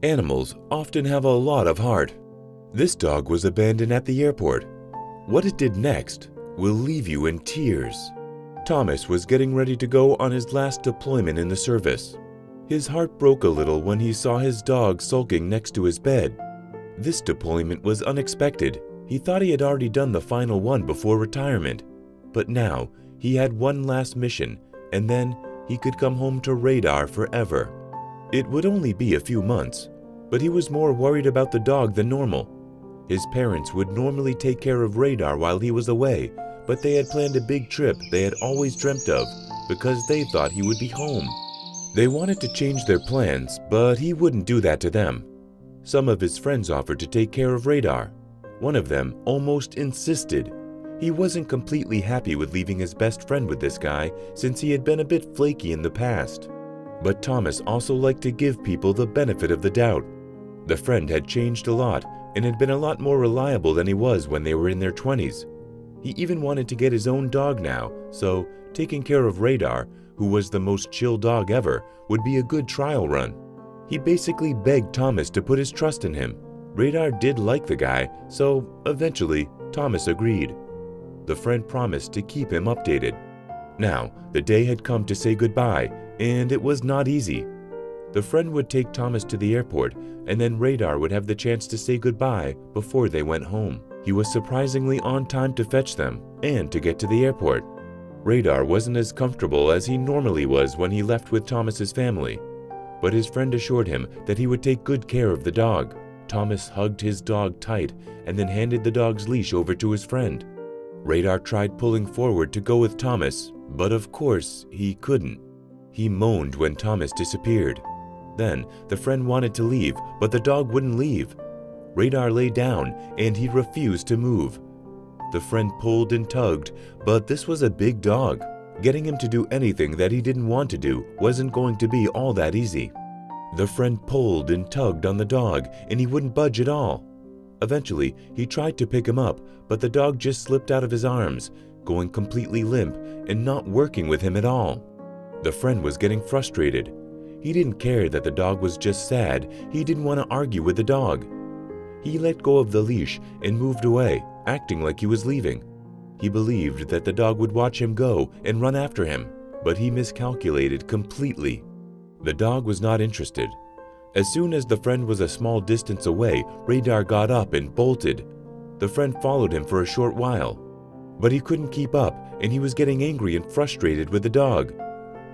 Animals often have a lot of heart. This dog was abandoned at the airport. What it did next will leave you in tears. Thomas was getting ready to go on his last deployment in the service. His heart broke a little when he saw his dog sulking next to his bed. This deployment was unexpected. He thought he had already done the final one before retirement. But now he had one last mission, and then he could come home to radar forever. It would only be a few months, but he was more worried about the dog than normal. His parents would normally take care of Radar while he was away, but they had planned a big trip they had always dreamt of because they thought he would be home. They wanted to change their plans, but he wouldn't do that to them. Some of his friends offered to take care of Radar. One of them almost insisted. He wasn't completely happy with leaving his best friend with this guy since he had been a bit flaky in the past. But Thomas also liked to give people the benefit of the doubt. The friend had changed a lot and had been a lot more reliable than he was when they were in their 20s. He even wanted to get his own dog now, so taking care of Radar, who was the most chill dog ever, would be a good trial run. He basically begged Thomas to put his trust in him. Radar did like the guy, so eventually Thomas agreed. The friend promised to keep him updated. Now, the day had come to say goodbye, and it was not easy. The friend would take Thomas to the airport, and then Radar would have the chance to say goodbye before they went home. He was surprisingly on time to fetch them and to get to the airport. Radar wasn't as comfortable as he normally was when he left with Thomas's family, but his friend assured him that he would take good care of the dog. Thomas hugged his dog tight and then handed the dog's leash over to his friend. Radar tried pulling forward to go with Thomas, but of course he couldn't. He moaned when Thomas disappeared. Then the friend wanted to leave, but the dog wouldn't leave. Radar lay down and he refused to move. The friend pulled and tugged, but this was a big dog. Getting him to do anything that he didn't want to do wasn't going to be all that easy. The friend pulled and tugged on the dog and he wouldn't budge at all. Eventually, he tried to pick him up, but the dog just slipped out of his arms, going completely limp and not working with him at all. The friend was getting frustrated. He didn't care that the dog was just sad. He didn't want to argue with the dog. He let go of the leash and moved away, acting like he was leaving. He believed that the dog would watch him go and run after him, but he miscalculated completely. The dog was not interested. As soon as the friend was a small distance away, Radar got up and bolted. The friend followed him for a short while, but he couldn't keep up and he was getting angry and frustrated with the dog.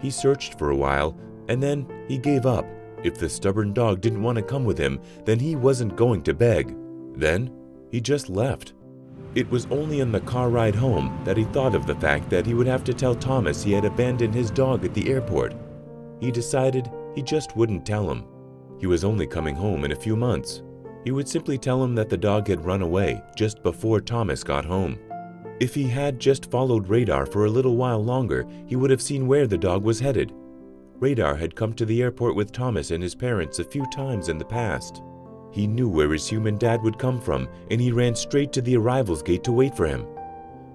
He searched for a while and then he gave up. If the stubborn dog didn't want to come with him, then he wasn't going to beg. Then he just left. It was only on the car ride home that he thought of the fact that he would have to tell Thomas he had abandoned his dog at the airport. He decided he just wouldn't tell him. He was only coming home in a few months. He would simply tell him that the dog had run away just before Thomas got home. If he had just followed Radar for a little while longer, he would have seen where the dog was headed. Radar had come to the airport with Thomas and his parents a few times in the past. He knew where his human dad would come from, and he ran straight to the arrivals gate to wait for him.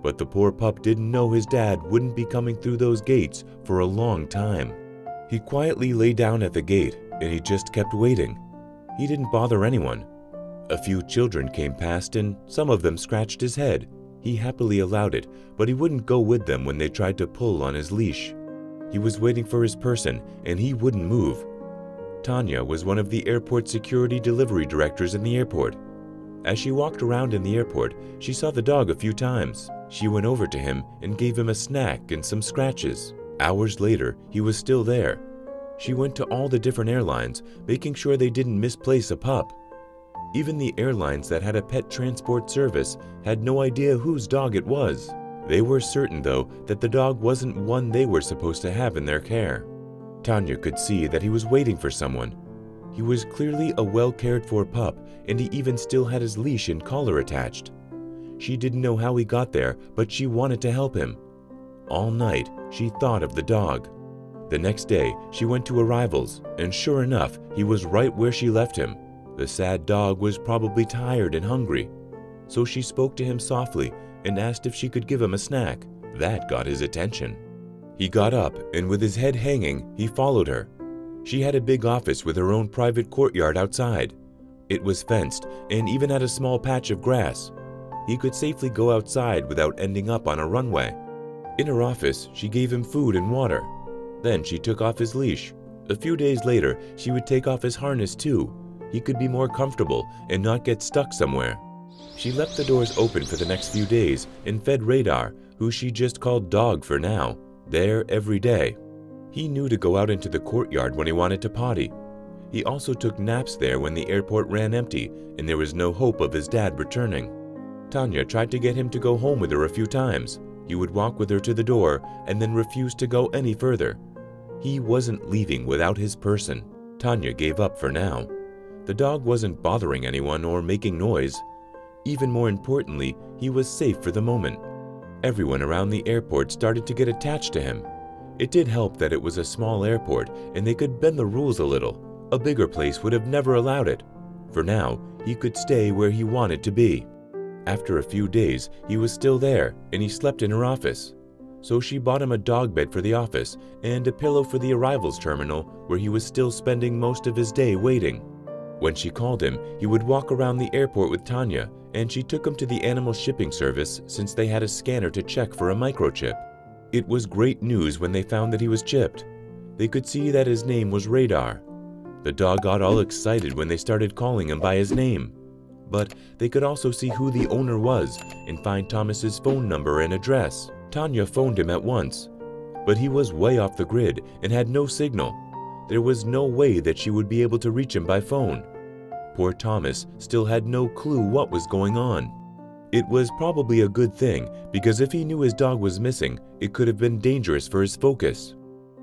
But the poor pup didn't know his dad wouldn't be coming through those gates for a long time. He quietly lay down at the gate, and he just kept waiting. He didn't bother anyone. A few children came past, and some of them scratched his head. He happily allowed it, but he wouldn't go with them when they tried to pull on his leash. He was waiting for his person, and he wouldn't move. Tanya was one of the airport security delivery directors in the airport. As she walked around in the airport, she saw the dog a few times. She went over to him and gave him a snack and some scratches. Hours later, he was still there. She went to all the different airlines, making sure they didn't misplace a pup. Even the airlines that had a pet transport service had no idea whose dog it was. They were certain, though, that the dog wasn't one they were supposed to have in their care. Tanya could see that he was waiting for someone. He was clearly a well-cared-for pup, and he even still had his leash and collar attached. She didn't know how he got there, but she wanted to help him. All night, she thought of the dog. The next day, she went to arrivals, and sure enough, he was right where she left him. The sad dog was probably tired and hungry. So she spoke to him softly and asked if she could give him a snack. That got his attention. He got up, and with his head hanging, he followed her. She had a big office with her own private courtyard outside. It was fenced and even had a small patch of grass. He could safely go outside without ending up on a runway. In her office, she gave him food and water. Then she took off his leash. A few days later, she would take off his harness too. He could be more comfortable and not get stuck somewhere. She left the doors open for the next few days and fed Radar, who she just called Dog for now, there every day. He knew to go out into the courtyard when he wanted to potty. He also took naps there when the airport ran empty and there was no hope of his dad returning. Tanya tried to get him to go home with her a few times. He would walk with her to the door and then refuse to go any further. He wasn't leaving without his person. Tanya gave up for now. The dog wasn't bothering anyone or making noise. Even more importantly, he was safe for the moment. Everyone around the airport started to get attached to him. It did help that it was a small airport and they could bend the rules a little. A bigger place would have never allowed it. For now, he could stay where he wanted to be. After a few days, he was still there and he slept in her office. So she bought him a dog bed for the office and a pillow for the arrivals terminal where he was still spending most of his day waiting. When she called him, he would walk around the airport with Tanya, and she took him to the animal shipping service since they had a scanner to check for a microchip. It was great news when they found that he was chipped. They could see that his name was Radar. The dog got all excited when they started calling him by his name. But they could also see who the owner was and find Thomas's phone number and address. Tanya phoned him at once, but he was way off the grid and had no signal. There was no way that she would be able to reach him by phone. Poor Thomas still had no clue what was going on. It was probably a good thing because if he knew his dog was missing, it could have been dangerous for his focus.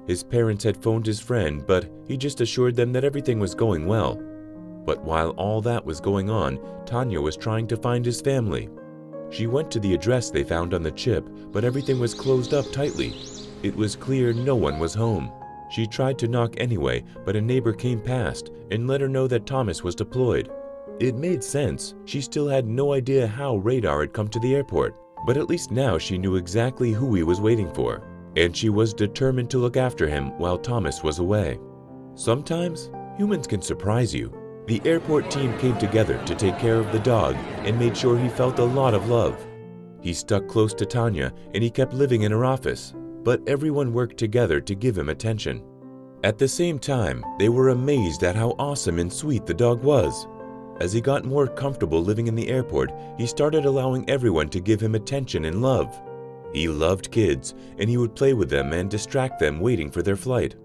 His parents had phoned his friend, but he just assured them that everything was going well. But while all that was going on, Tanya was trying to find his family. She went to the address they found on the chip, but everything was closed up tightly. It was clear no one was home. She tried to knock anyway, but a neighbor came past and let her know that Thomas was deployed. It made sense. She still had no idea how Radar had come to the airport, but at least now she knew exactly who he was waiting for, and she was determined to look after him while Thomas was away. Sometimes, humans can surprise you. The airport team came together to take care of the dog and made sure he felt a lot of love. He stuck close to Tanya and he kept living in her office, but everyone worked together to give him attention. At the same time, they were amazed at how awesome and sweet the dog was. As he got more comfortable living in the airport, he started allowing everyone to give him attention and love. He loved kids, and he would play with them and distract them waiting for their flight.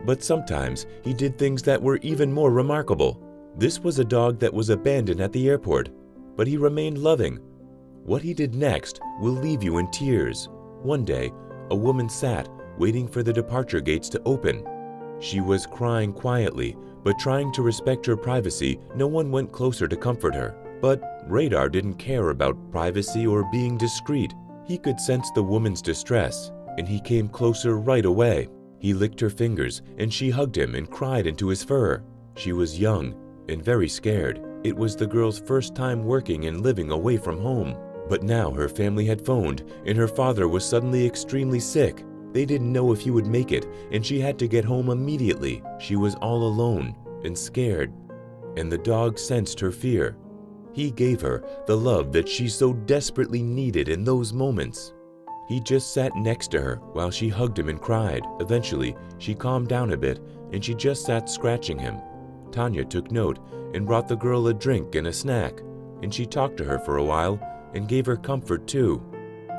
But sometimes, he did things that were even more remarkable. This was a dog that was abandoned at the airport, but he remained loving. What he did next will leave you in tears. One day, a woman sat, waiting for the departure gates to open. She was crying quietly, but trying to respect her privacy, no one went closer to comfort her. But Radar didn't care about privacy or being discreet. He could sense the woman's distress, and he came closer right away. He licked her fingers, and she hugged him and cried into his fur. She was young and very scared. It was the girl's first time working and living away from home. But now her family had phoned, and her father was suddenly extremely sick. They didn't know if he would make it, and she had to get home immediately. She was all alone and scared, and the dog sensed her fear. He gave her the love that she so desperately needed in those moments. He just sat next to her while she hugged him and cried. Eventually, she calmed down a bit, and she just sat scratching him. Tanya took note and brought the girl a drink and a snack, and she talked to her for a while and gave her comfort too.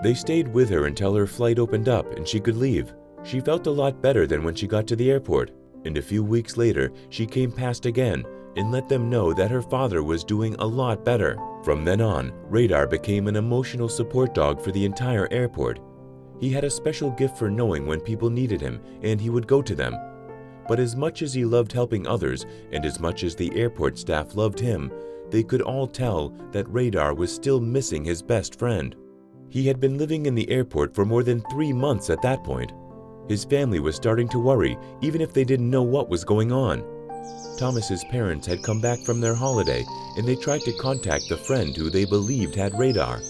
They stayed with her until her flight opened up and she could leave. She felt a lot better than when she got to the airport, and a few weeks later, she came past again and let them know that her father was doing a lot better. From then on, Radar became an emotional support dog for the entire airport. He had a special gift for knowing when people needed him, and he would go to them. But as much as he loved helping others, and as much as the airport staff loved him, they could all tell that Radar was still missing his best friend. He had been living in the airport for more than 3 months at that point. His family was starting to worry, even if they didn't know what was going on. Thomas's parents had come back from their holiday, and they tried to contact the friend who they believed had Radar.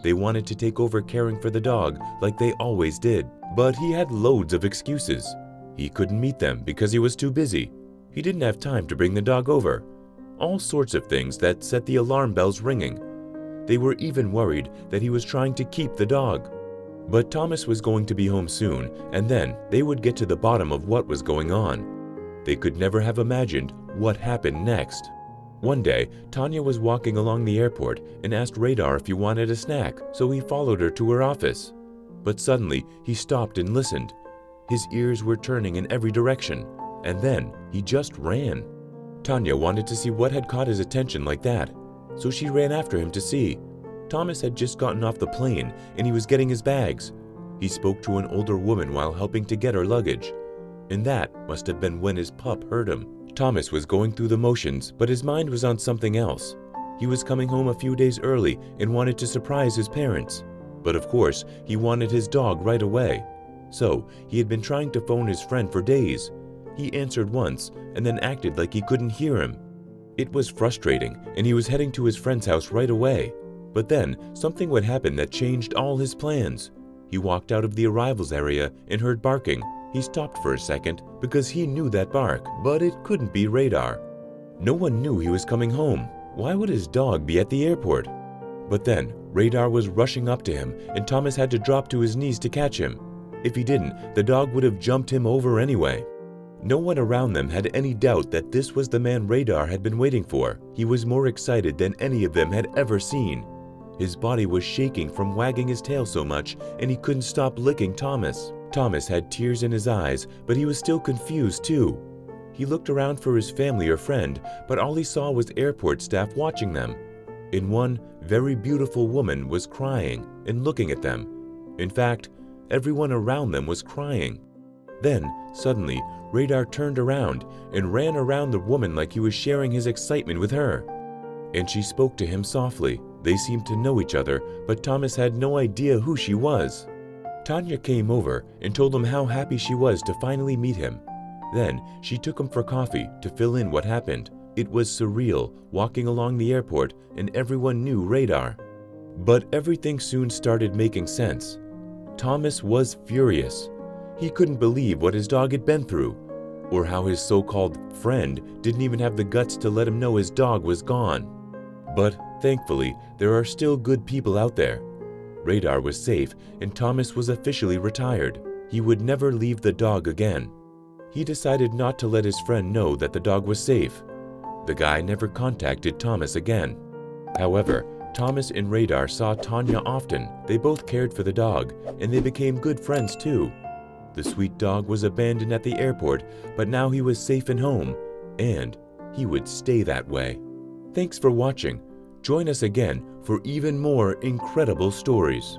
They wanted to take over caring for the dog like they always did, but he had loads of excuses. He couldn't meet them because he was too busy. He didn't have time to bring the dog over. All sorts of things that set the alarm bells ringing. They were even worried that he was trying to keep the dog. But Thomas was going to be home soon, and then they would get to the bottom of what was going on. They could never have imagined what happened next. One day, Tanya was walking along the airport and asked Radar if he wanted a snack, so he followed her to her office. But suddenly, he stopped and listened. His ears were turning in every direction, and then he just ran. Tanya wanted to see what had caught his attention like that, so she ran after him to see. Thomas had just gotten off the plane and he was getting his bags. He spoke to an older woman while helping to get her luggage. And that must have been when his pup heard him. Thomas was going through the motions, but his mind was on something else. He was coming home a few days early and wanted to surprise his parents. But of course, he wanted his dog right away. So, he had been trying to phone his friend for days. He answered once and then acted like he couldn't hear him. It was frustrating, and he was heading to his friend's house right away. But then, something would happen that changed all his plans. He walked out of the arrivals area and heard barking. He stopped for a second because he knew that bark, but it couldn't be Radar. No one knew he was coming home. Why would his dog be at the airport? But then, Radar was rushing up to him, and Thomas had to drop to his knees to catch him. If he didn't, the dog would have jumped him over anyway. No one around them had any doubt that this was the man Radar had been waiting for. He was more excited than any of them had ever seen. His body was shaking from wagging his tail so much, and he couldn't stop licking Thomas. Thomas had tears in his eyes, but he was still confused too. He looked around for his family or friend, but all he saw was airport staff watching them. And one very beautiful woman was crying and looking at them. In fact, everyone around them was crying. Then, suddenly, Radar turned around and ran around the woman like he was sharing his excitement with her. And she spoke to him softly. They seemed to know each other, but Thomas had no idea who she was. Tanya came over and told him how happy she was to finally meet him. Then she took him for coffee to fill in what happened. It was surreal walking along the airport and everyone knew Radar. But everything soon started making sense. Thomas was furious. He couldn't believe what his dog had been through, or how his so-called friend didn't even have the guts to let him know his dog was gone. But thankfully, there are still good people out there. Radar was safe and Thomas was officially retired. He would never leave the dog again. He decided not to let his friend know that the dog was safe. The guy never contacted Thomas again. However, Thomas and Radar saw Tanya often. They both cared for the dog, and they became good friends too. The sweet dog was abandoned at the airport, but now he was safe and home, and he would stay that way. Thanks for watching. Join us again for even more incredible stories.